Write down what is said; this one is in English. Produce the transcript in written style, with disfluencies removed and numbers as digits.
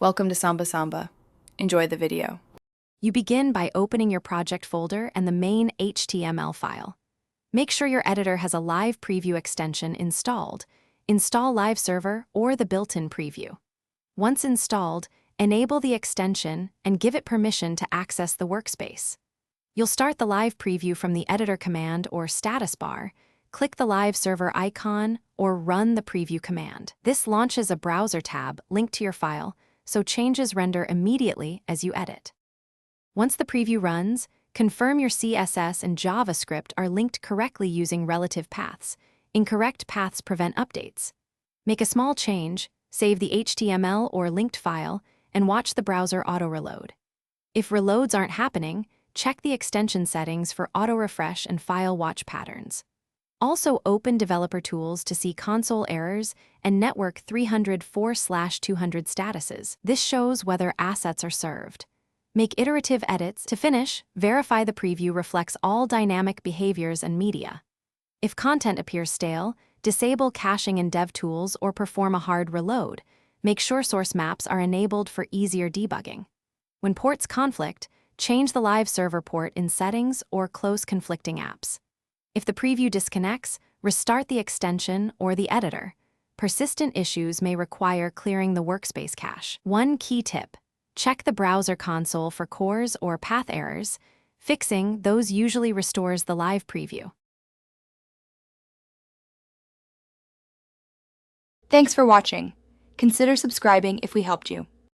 Welcome to Samba Samba. Enjoy the video. You begin by opening your project folder and the main HTML file. Make sure your editor has a live preview extension installed. Install Live Server or the built-in preview. Once installed, enable the extension and give it permission to access the workspace. You'll start the live preview from the editor command or status bar. Click the Live Server icon or run the preview command. This launches a browser tab linked to your file, so changes render immediately as you edit. Once the preview runs, confirm your CSS and JavaScript are linked correctly using relative paths. Incorrect paths prevent updates. Make a small change, save the HTML or linked file, and watch the browser auto-reload. If reloads aren't happening, check the extension settings for auto-refresh and file watch patterns. Also open Developer Tools to see console errors and Network 304/200 statuses. This shows whether assets are served. Make iterative edits. To finish, verify the preview reflects all dynamic behaviors and media. If content appears stale, disable caching in DevTools or perform a hard reload. Make sure source maps are enabled for easier debugging. When ports conflict, change the live server port in Settings or close conflicting apps. If the preview disconnects, restart the extension or the editor. Persistent issues may require clearing the workspace cache. One key tip: check the browser console for CORS or path errors. Fixing those usually restores the live preview. Thanks for watching. Consider subscribing if we helped you.